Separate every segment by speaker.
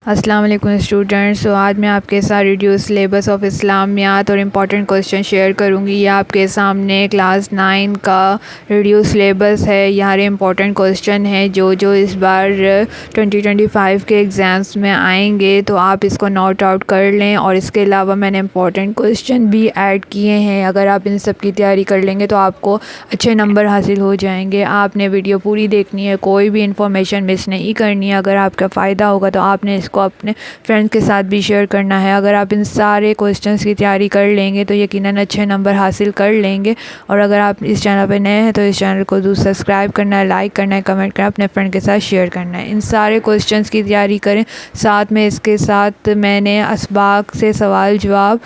Speaker 1: السلام علیکم اسٹوڈنٹس. تو آج میں آپ کے ساتھ ریڈیوس سلیبس آف اسلامیات اور امپورٹنٹ کوسچن شیئر کروں گی. یہ آپ کے سامنے کلاس 9 کا ریڈیوس سلیبس ہے. یہاں امپورٹنٹ کوسچن ہے جو اس بار 2025 کے ایگزامس میں آئیں گے، تو آپ اس کو نوٹ آؤٹ کر لیں. اور اس کے علاوہ میں نے امپورٹنٹ کوسچن بھی ایڈ کیے ہیں. اگر آپ ان سب کی تیاری کر لیں گے تو آپ کو اچھے نمبر حاصل ہو جائیں گے. آپ نے ویڈیو پوری دیکھنی ہے، کوئی بھی انفارمیشن مس نہیں کرنی ہے. اگر آپ کا فائدہ ہوگا تو آپ نے اس کو اپنے فرینڈ کے ساتھ بھی شیئر کرنا ہے. اگر آپ ان سارے کوسچنس کی تیاری کر لیں گے تو یقیناً اچھے نمبر حاصل کر لیں گے. اور اگر آپ اس چینل پہ نئے ہیں تو اس چینل کو ضرور سبسکرائب کرنا ہے، لائک کرنا ہے، کمنٹ کرنا ہے، اپنے فرینڈ کے ساتھ شیئر کرنا ہے. ان سارے کوسچنس کی تیاری کریں. ساتھ میں اس کے ساتھ میں نے اسباق سے سوال جواب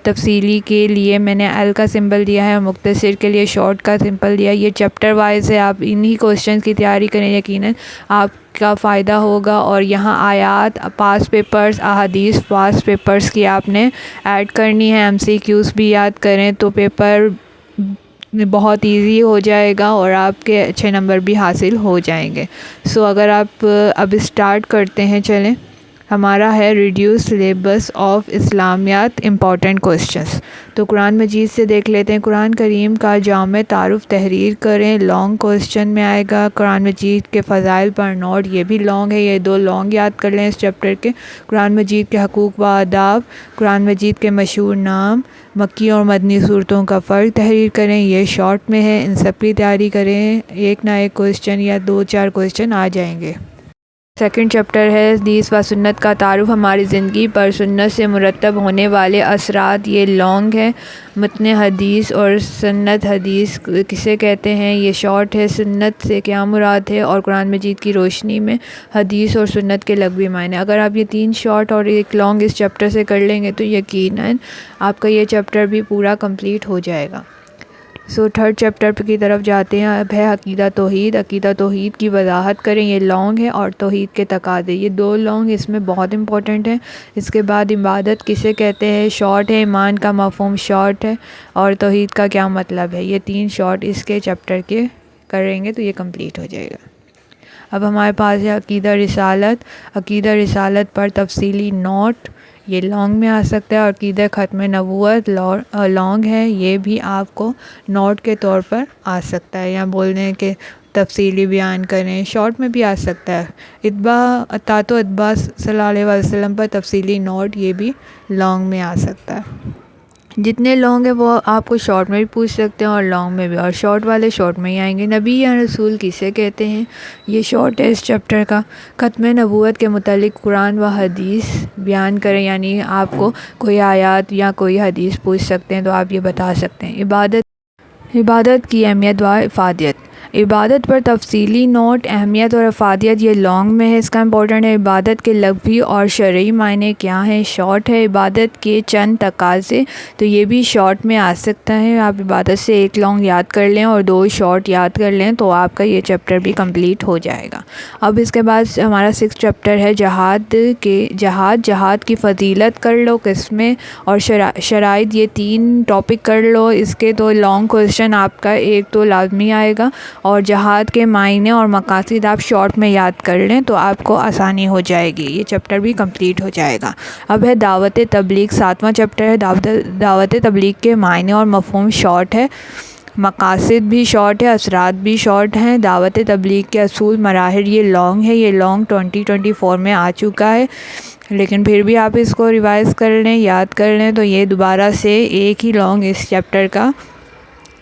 Speaker 1: تفصیلی کے لیے میں نے ایل کا سمبل دیا ہے اور مختصر کے لیے شارٹ کا سمبل دیا ہے. یہ چیپٹر وائز ہے. آپ انہی کوسچنس کی تیاری کریں، یقیناً آپ کا فائدہ ہوگا. اور یہاں آیات، پاس پیپرز، احادیث پاس پیپرز کی آپ نے ایڈ کرنی ہے. MCQs بھی یاد کریں تو پیپر بہت ایزی ہو جائے گا اور آپ کے اچھے نمبر بھی حاصل ہو جائیں گے. اگر آپ اب اسٹارٹ کرتے ہیں، چلیں. ہمارا ہے ریڈیوس سلیبس آف اسلامیات امپورٹنٹ کوسچنس. تو قرآن مجید سے دیکھ لیتے ہیں. قرآن کریم کا جامع تعارف تحریر کریں. لانگ کوسچن میں آئے گا. قرآن مجید کے فضائل پر نوٹ، یہ بھی لانگ ہے. یہ 2 لانگ یاد کر لیں اس چیپٹر کے. قرآن مجید کے حقوق و آداب، قرآن مجید کے مشہور نام، مکی اور مدنی صورتوں کا فرق تحریر کریں. یہ شارٹ میں ہے. ان سب کی تیاری کریں. ایک نہ ایک کوسچن یا 2-4 کوسچن آ جائیں گے. سیکنڈ چیپٹر ہے حدیث و سنت کا تعارف. ہماری زندگی پر سنت سے مرتب ہونے والے اثرات. یہ لانگ ہے. متن حدیث اور سنت حدیث کسے کہتے ہیں؟ یہ شارٹ ہے. سنت سے کیا مراد ہے اور قرآن مجید کی روشنی میں حدیث اور سنت کے لغوی معنی. اگر آپ یہ 3 شارٹ اور ایک لانگ اس چیپٹر سے کر لیں گے تو یقیناً آپ کا یہ چیپٹر بھی پورا کمپلیٹ ہو جائے گا. تھرڈ چیپٹر کی طرف جاتے ہیں. اب ہے عقیدہ توحید. عقیدہ توحید کی وضاحت کریں. یہ لانگ ہے. اور توحید کے تقاضے، یہ 2 لانگ اس میں بہت امپورٹنٹ ہیں. اس کے بعد عبادت کسے کہتے ہیں؟ شارٹ ہے. ایمان کا مفہوم شارٹ ہے. اور توحید کا کیا مطلب ہے؟ یہ 3 شارٹ اس کے چیپٹر کے کریں گے تو یہ کمپلیٹ ہو جائے گا. اب ہمارے پاس ہے عقیدہ رسالت. عقیدہ رسالت پر تفصیلی نوٹ، یہ لانگ میں آ سکتا ہے. اور عقیدہ ختم نبوت لانگ ہے. یہ بھی آپ کو نوٹ کے طور پر آ سکتا ہے، یا بولنے کے تفصیلی بیان کریں. شارٹ میں بھی آ سکتا ہے. اطاعت و اتباع صلی اللہ علیہ وسلم پر تفصیلی نوٹ، یہ بھی لانگ میں آ سکتا ہے. جتنے لانگ ہیں وہ آپ کو شارٹ میں بھی پوچھ سکتے ہیں اور لانگ میں بھی، اور شارٹ والے شارٹ میں ہی آئیں گے. نبی یا رسول کسے کہتے ہیں؟ یہ شارٹ ہے اس چیپٹر کا. ختم نبوت کے متعلق قرآن و حدیث بیان کریں، یعنی آپ کو کوئی آیات یا کوئی حدیث پوچھ سکتے ہیں تو آپ یہ بتا سکتے ہیں. عبادت کی اہمیت و افادیت. عبادت پر تفصیلی نوٹ، اہمیت اور افادیت، یہ لانگ میں ہے. اس کا امپورٹنٹ ہے. عبادت کے لغوی اور شرعی معنی کیا ہیں؟ شارٹ ہے. عبادت کے چند تقاضے، تو یہ بھی شارٹ میں آ سکتا ہے. آپ عبادت سے 1 لانگ یاد کر لیں اور 2 شارٹ یاد کر لیں تو آپ کا یہ چیپٹر بھی کمپلیٹ ہو جائے گا. اب اس کے بعد ہمارا 6 چیپٹر ہے جہاد کی فضیلت کر لو، قسمیں اور شرائط. یہ 3 ٹاپک کر لو. اس کے 2 لانگ کوسچن آپ کا 1 تو لازمی آئے گا. اور جہاد کے معنی اور مقاصد آپ شارٹ میں یاد کر لیں تو آپ کو آسانی ہو جائے گی. یہ چیپٹر بھی کمپلیٹ ہو جائے گا. اب ہے دعوت تبلیغ. 7واں چیپٹر ہے. دعوت تبلیغ کے معنی اور مفہوم شارٹ ہے. مقاصد بھی شارٹ ہے. اثرات بھی شارٹ ہیں. دعوت تبلیغ کے اصول، مراحل، یہ لانگ ہے. یہ لانگ 2024 میں آ چکا ہے، لیکن پھر بھی آپ اس کو ریوائز کر لیں، یاد کر لیں تو یہ دوبارہ سے ایک ہی لانگ اس چیپٹر کا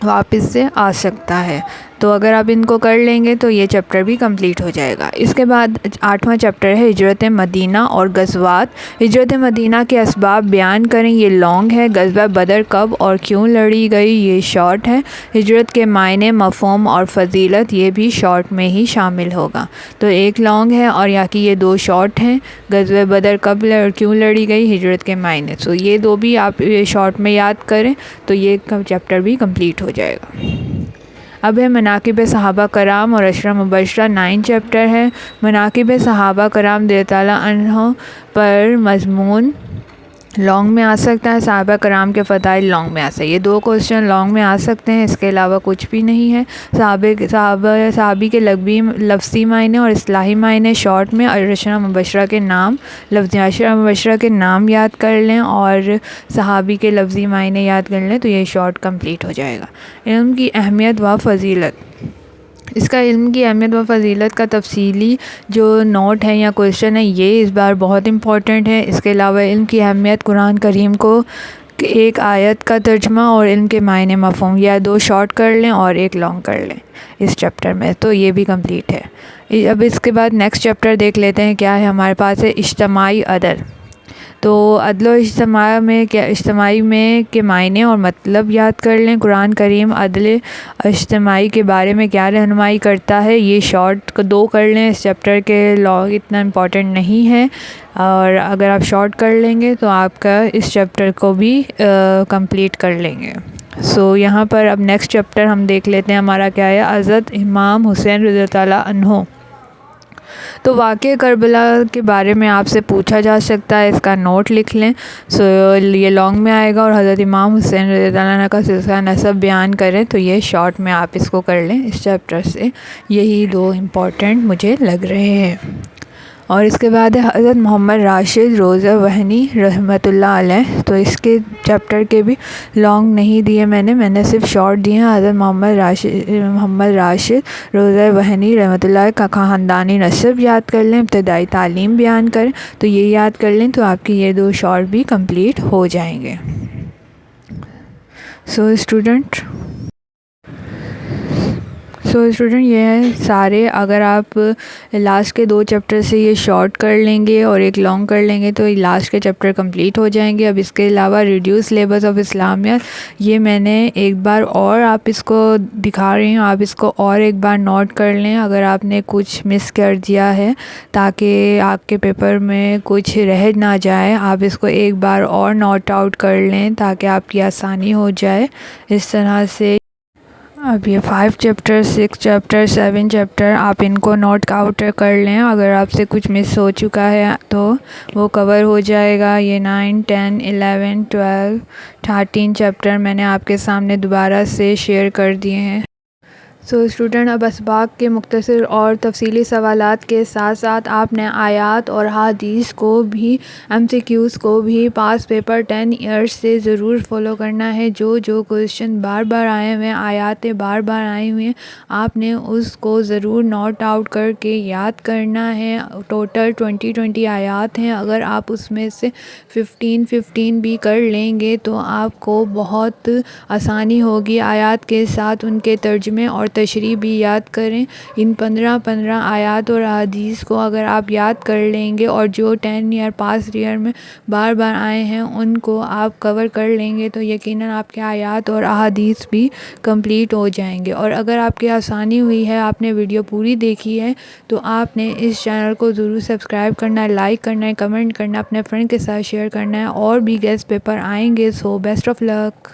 Speaker 1: واپس سے آ سکتا ہے. تو اگر آپ ان کو کر لیں گے تو یہ چیپٹر بھی کمپلیٹ ہو جائے گا. اس کے بعد 8واں چیپٹر ہے ہجرت مدینہ اور غزوات. ہجرت مدینہ کے اسباب بیان کریں. یہ لانگ ہے. غزوہ بدر کب اور کیوں لڑی گئی؟ یہ شارٹ ہے. ہجرت کے معنی، مفہوم اور فضیلت، یہ بھی شارٹ میں ہی شامل ہوگا. تو 1 لانگ ہے اور یا کہ یہ 2 شارٹ ہیں. غزوہ بدر کب اور کیوں لڑی گئی، ہجرت کے معنی. تو یہ 2 بھی آپ شارٹ میں یاد کریں تو یہ چیپٹر بھی کمپلیٹ ہو جائے گا. اب ہے مناقب صحابہ کرام اور عشرہ مبشرہ. 9 چیپٹر ہے. مناقب صحابہ کرام رضی اللہ تعالیٰ عنہ پر مضمون لانگ میں آ سکتا ہے، صحابہ کرام کے فضائل لانگ میں آ سکتے ہیں، یہ 2 کوسچن لانگ میں آ سکتے ہیں، اس کے علاوہ کچھ بھی نہیں ہے۔ صحابی کے لفظی معنی اور اصطلاحی معنی شارٹ میں، اور عشرہ مبشرہ کے نام، لفظی عشرہ مبشرہ کے نام یاد کر لیں اور صحابی کے لفظی معنی یاد کر لیں تو یہ شارٹ کمپلیٹ ہو جائے گا۔ علم کی اہمیت و فضیلت، اس کا علم کی اہمیت و فضیلت کا تفصیلی جو نوٹ ہے یا کویشچن ہے یہ اس بار بہت امپورٹنٹ ہے۔ اس کے علاوہ علم کی اہمیت، قرآن کریم کو ایک آیت کا ترجمہ اور علم کے معنی مفہوم، یا 2 شارٹ کر لیں اور 1 لانگ کر لیں اس چیپٹر میں، تو یہ بھی کمپلیٹ ہے۔ اب اس کے بعد نیکسٹ چیپٹر دیکھ لیتے ہیں کیا ہے ہمارے پاس ہے، اجتماعی عدل۔ تو عدل و اجتماعی میں کے معنی اور مطلب یاد کر لیں۔ قرآن کریم عدل اجتماعی کے بارے میں کیا رہنمائی کرتا ہے، یہ شارٹ 2 کر لیں، اس چیپٹر کے لانگ اتنا امپورٹنٹ نہیں ہے، اور اگر آپ شارٹ کر لیں گے تو آپ کا اس چیپٹر کو بھی کمپلیٹ کر لیں گے۔ یہاں پر اب نیکسٹ چیپٹر ہم دیکھ لیتے ہیں ہمارا کیا ہے، حضرت امام حسین رضی اللہ تعالیٰ عنہ۔ تو واقعہ کربلا کے بارے میں آپ سے پوچھا جا سکتا ہے، اس کا نوٹ لکھ لیں۔ یہ لانگ میں آئے گا، اور حضرت امام حسین رضی اللہ عنہ کا سلسلہ نسب بیان کریں تو یہ شارٹ میں آپ اس کو کر لیں اس چیپٹر سے۔ یہی 2 امپورٹنٹ مجھے لگ رہے ہیں۔ اور اس کے بعد ہے حضرت محمد راشد روضہ وہنی رحمۃ اللہ علیہ، تو اس کے چیپٹر کے بھی لانگ نہیں دیے میں نے صرف شارٹ دیے ہیں۔ حضرت محمد راشد روضہ وہنی رحمۃ اللہ کا خاندانی نسب یاد کر لیں، ابتدائی تعلیم بیان کریں تو یہ یاد کر لیں تو آپ کی یہ 2 شارٹ بھی کمپلیٹ ہو جائیں گے۔ اسٹوڈنٹ یہ ہیں سارے، اگر آپ لاسٹ کے 2 چیپٹر سے یہ شارٹ کر لیں گے اور 1 لانگ کر لیں گے تو لاسٹ کے چیپٹر کمپلیٹ ہو جائیں گے۔ اب اس کے علاوہ ریڈیوس سلیبس آف اسلامیات، یہ میں نے ایک بار اور آپ اس کو دکھا رہی ہوں، آپ اس کو اور ایک بار نوٹ کر لیں اگر آپ نے کچھ مس کر دیا ہے، تاکہ آپ کے پیپر میں کچھ رہ نہ جائے۔ آپ اس کو ایک بار اور نوٹ آؤٹ کر لیں تاکہ آپ کی آسانی ہو جائے۔ اس طرح سے اب یہ 5 چیپٹر، 6 چیپٹر، 7 چیپٹر آپ ان کو نوٹ آؤٹ کر لیں، اگر آپ سے کچھ مس ہو چکا ہے تو وہ کور ہو جائے گا۔ یہ 9، 10، 11، 12، 13 چیپٹر میں نے آپ کے سامنے دوبارہ سے شیئر کر دیے ہیں۔ اسٹوڈنٹ اب اسباق کے مختصر اور تفصیلی سوالات کے ساتھ ساتھ آپ نے آیات اور حدیث کو بھی، MCQs کو بھی پاس پیپر 10 ایئرس سے ضرور فالو کرنا ہے۔ جو کویشچن بار بار آئے ہوئے ہیں، آیاتیں بار بار آئی ہوئی ہیں، آپ نے اس کو ضرور نوٹ آؤٹ کر کے یاد کرنا ہے۔ ٹوٹل 20 آیات ہیں، اگر آپ اس میں سے 15 بھی کر لیں گے تو آپ کو بہت آسانی ہوگی۔ آیات کے ساتھ ان کے ترجمے اور تشریح بھی یاد کریں۔ ان 15 آیات اور احادیث کو اگر آپ یاد کر لیں گے اور جو 10 ایئر پاس ایئر میں بار بار آئے ہیں ان کو آپ کور کر لیں گے تو یقیناً آپ کے آیات اور احادیث بھی کمپلیٹ ہو جائیں گے۔ اور اگر آپ کی آسانی ہوئی ہے، آپ نے ویڈیو پوری دیکھی ہے، تو آپ نے اس چینل کو ضرور سبسکرائب کرنا ہے، لائک کرنا ہے، کمنٹ کرنا ہے، اپنے فرینڈ کے ساتھ شیئر کرنا ہے۔ اور بھی گیسٹ پیپر آئیں گے، سو بیسٹ آف لک۔